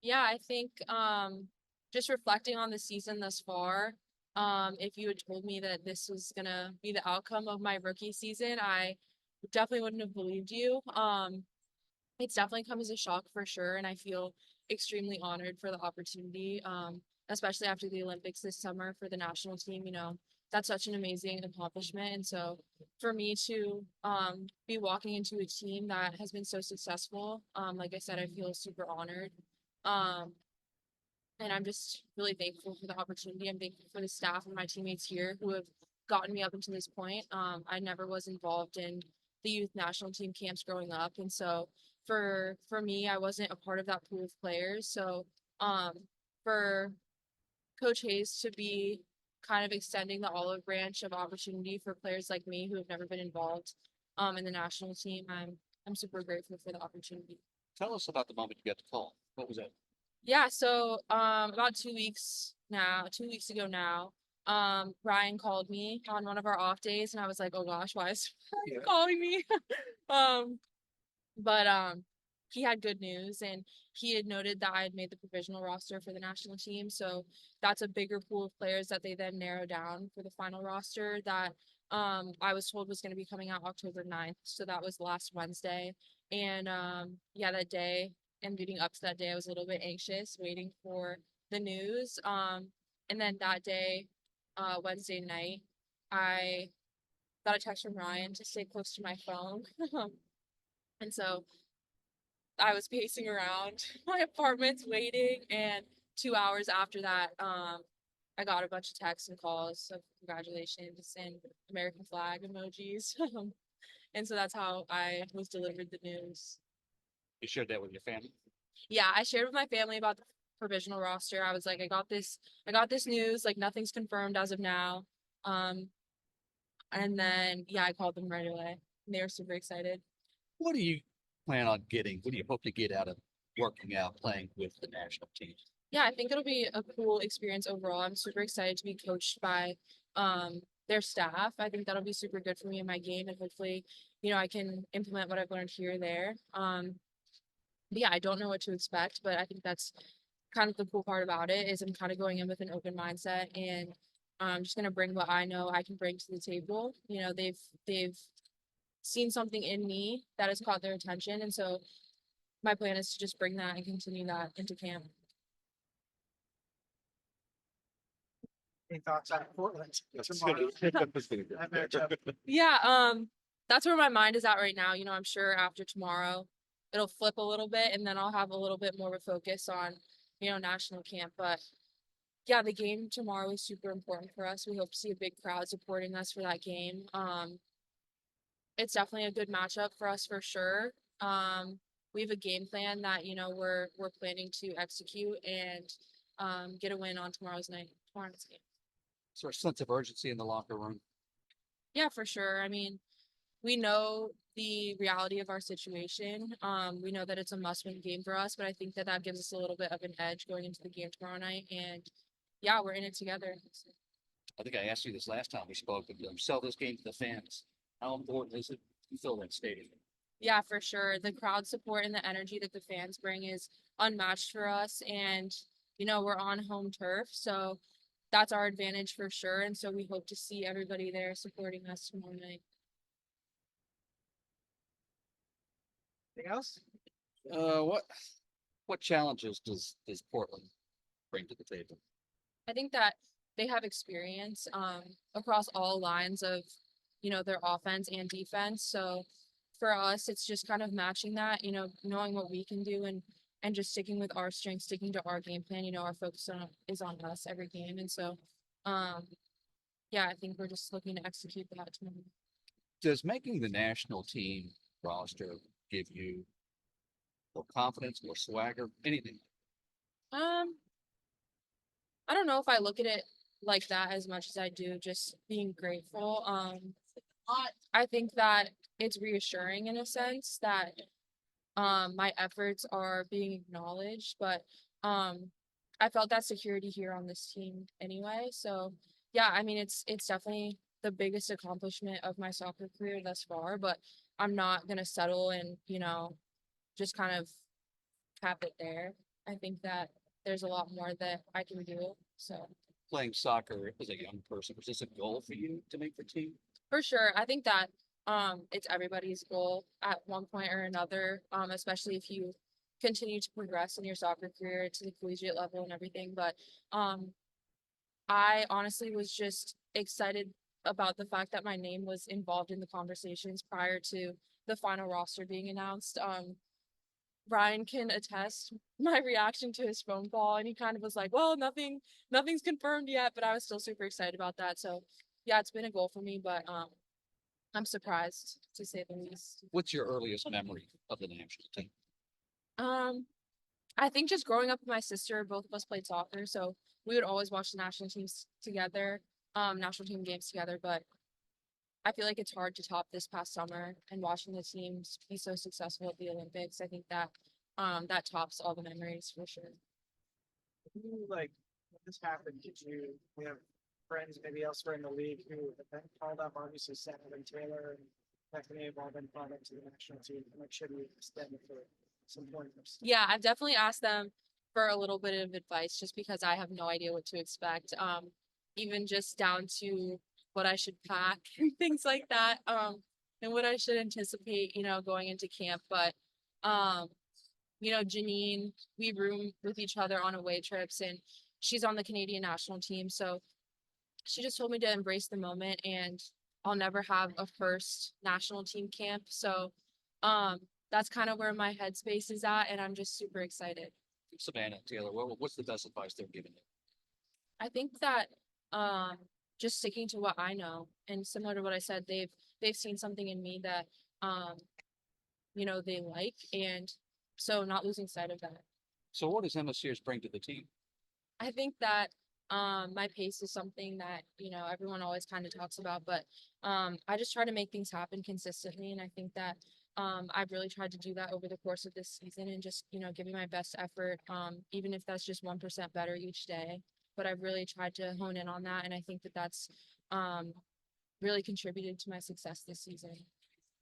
Yeah, I think just reflecting on the season thus far, if you had told me that this was gonna be the outcome of my rookie season, I definitely wouldn't have believed you. It's definitely come as a shock for sure, and I feel extremely honored for the opportunity, especially after the Olympics this summer for the national team. That's such an amazing accomplishment, and so for me to be walking into a team that has been so successful, like I said, I feel super honored. Um, and I'm just really thankful for the opportunity. I'm thankful for the staff and my teammates here who have gotten me up until this point. I never was involved in the youth national team camps growing up, and so for me, I wasn't a part of that pool of players. So um, for Coach Hayes to be kind of extending the olive branch of opportunity for players like me who have never been involved in the national team, I'm super grateful for the opportunity. Tell us about the moment you got the call. What was that? Yeah, so about 2 weeks ago now, Ryan called me on one of our off days and I was like, oh gosh, why is Ryan calling me? um but he had good news and he had noted that I had made the provisional roster for the national team. So that's a bigger pool of players that they then narrow down for the final roster that I was told was going to be coming out October 9th. So that was last Wednesday. And yeah, that day and leading up to that day, I was a little bit anxious waiting for the news. And then that day, Wednesday night, I got a text from Ryan to stay close to my phone. And so I was pacing around my apartment waiting, and 2 hours after that, I got a bunch of texts and calls of congratulations and American flag emojis. And so that's how I was delivered the news. You shared that with your family. Yeah, I shared with my family about the provisional roster. I was like, I got this news, like nothing's confirmed as of now. Um, and then yeah, I called them right away. And they were super excited. What do you plan on getting? What do you hope to get out of working out, playing with the national team? Yeah, I think it'll be a cool experience overall. I'm super excited to be coached by their staff. I think that'll be super good for me in my game and hopefully, I can implement what I've learned here or there. But yeah, I don't know what to expect, but I think that's kind of the cool part about it is I'm kind of going in with an open mindset and I'm just gonna bring what I know I can bring to the table. They've seen something in me that has caught their attention, and so my plan is to just bring that and continue that into camp. Any thoughts on Portland That's tomorrow? good. That matchup. Yeah, that's where my mind is at right now. I'm sure after tomorrow it'll flip a little bit and then I'll have a little bit more of a focus on, national camp. But yeah, the game tomorrow is super important for us. We hope to see a big crowd supporting us for that game. It's definitely a good matchup for us for sure. We have a game plan that, we're planning to execute and get a win on tomorrow's game. Is there a sense of urgency in the locker room? Yeah, for sure. I mean, we know the reality of our situation. We know that it's a must-win game for us, but I think that that gives us a little bit of an edge going into the game tomorrow night. And yeah, we're in it together. I think I asked you this last time we spoke, but sell this game to the fans. How important is it to fill that stadium? Yeah, for sure. The crowd support and the energy that the fans bring is unmatched for us. And, we're on home turf, so that's our advantage for sure. And so we hope to see everybody there supporting us tomorrow night. Anything else? Uh, what what challenges does Portland bring to the table? I think that they have experience across all lines of, their offense and defense. So for us, it's just kind of matching that, knowing what we can do and just sticking with our strengths, sticking to our game plan. Our focus is on us every game. And so um yeah, I think we're just looking to execute that tomorrow. Does making the national team roster give you more confidence, more swagger, anything? Um, I don't know if I look at it like that as much as I do just being grateful. I think that it's reassuring in a sense that my efforts are being acknowledged, but um I felt that security here on this team anyway. So yeah, I mean it's definitely the biggest accomplishment of my soccer career thus far, but I'm not gonna settle and, just kind of cap it there. I think that there's a lot more that I can do. So Playing soccer as a young person, was this a goal for you to make the team? for sure, I think that it's everybody's goal at one point or another, especially if you continue to progress in your soccer career to the collegiate level and everything. But I honestly was just excited about the fact that my name was involved in the conversations prior to the final roster being announced. Ryan can attest my reaction to his phone call, and he kind of was like, "Well, nothing's confirmed yet," but I was still super excited about that. So, yeah, it's been a goal for me, but I'm surprised to say the least. What's your earliest memory of the national team? Um, I think just growing up with my sister, both of us played soccer, so we would always watch the national teams together, national team games together. But I feel like it's hard to top this past summer and watching the teams be so successful at the Olympics. I think that that tops all the memories for sure. Who, like, when this happened, did you have friends maybe elsewhere in the league who have been called up? Obviously, Samuel and Taylor and Bethany have all been called up to the national team. Like, should we extend it for some pointers? Yeah, I've definitely asked them for a little bit of advice just because I have no idea what to expect. Even just down to what I should pack and things like that. And what I should anticipate, going into camp. But Janine, we room with each other on away trips, and she's on the Canadian national team. So she just told me to embrace the moment, and I'll never have a first national team camp. So that's kind of where my headspace is at, and I'm just super excited. Savannah and Taylor, what's the best advice they're giving you? I think that just sticking to what I know, and similar to what I said, they've seen something in me that they like, and so not losing sight of that. So what does Emma Sears bring to the team? I think that my pace is something that everyone always kind of talks about, but I just try to make things happen consistently, and I think that I've really tried to do that over the course of this season, and just giving my best effort, even if that's just 1% better each day. But I've really tried to hone in on that, and I think that that's really contributed to my success this season.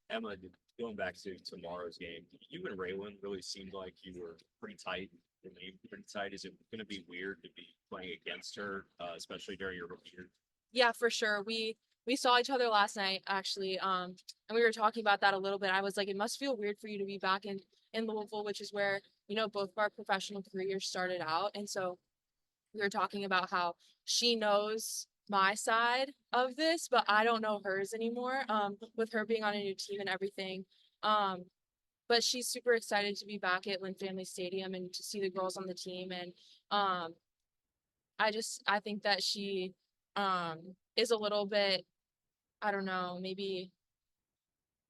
Emma, going back to tomorrow's game, you and Raylan really seemed like you were pretty tight, remained pretty tight. Is it going to be weird to be playing against her, especially during your rookie year? Yeah, for sure. We saw each other last night actually, and we were talking about that a little bit. I was like, it must feel weird for you to be back in Louisville, which is where both of our professional careers started out, and so we were talking about how she knows my side of this, but I don't know hers anymore. With her being on a new team and everything. But she's super excited to be back at Lynn Family Stadium and to see the girls on the team. And I think that she is a little bit, I don't know, maybe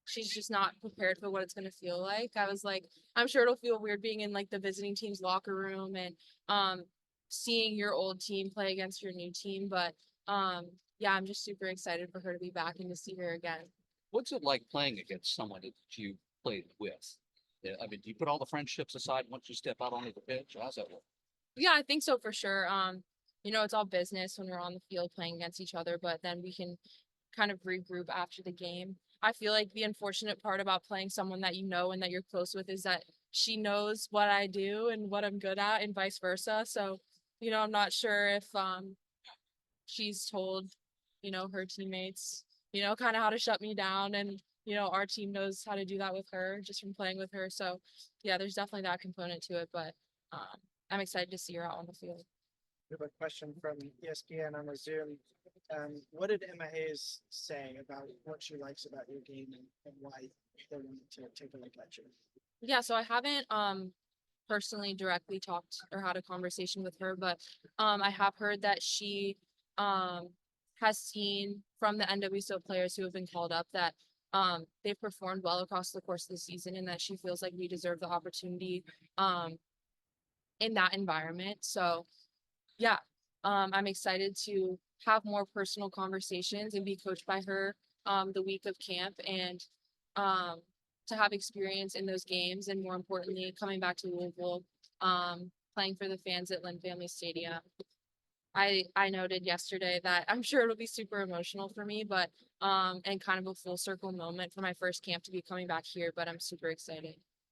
she's just not prepared for what it's gonna feel like. I was like, I'm sure it'll feel weird being in like the visiting team's locker room and seeing your old team play against your new team. But yeah, I'm just super excited for her to be back and to see her again. What's it like playing against someone that you played with? Yeah, I mean, do you put all the friendships aside once you step out onto the pitch? How's that work? Yeah, I think so for sure. It's all business when we're on the field playing against each other, but then we can kind of regroup after the game. I feel like the unfortunate part about playing someone that you know and that you're close with is that she knows what I do and what I'm good at and vice versa. So, I'm not sure if she's told, her teammates, kind of how to shut me down, and our team knows how to do that with her just from playing with her. So, yeah, there's definitely that component to it, but I'm excited to see her out on the field. We have a question from ESPN on the Zoom. What did Emma Hayes say about what she likes about your game and why they wanted to take a look at you? Yeah, so I haven't personally directly talked or had a conversation with her, but I have heard that she has seen from the NWSL players who have been called up that they've performed well across the course of the season, and that she feels like we deserve the opportunity in that environment. So yeah, I'm excited to have more personal conversations and be coached by her the week of camp, and to have experience in those games, and more importantly, coming back to Louisville, playing for the fans at Lynn Family Stadium. I noted yesterday that I'm sure it'll be super emotional for me, but and kind of a full circle moment for my first camp to be coming back here, but I'm super excited.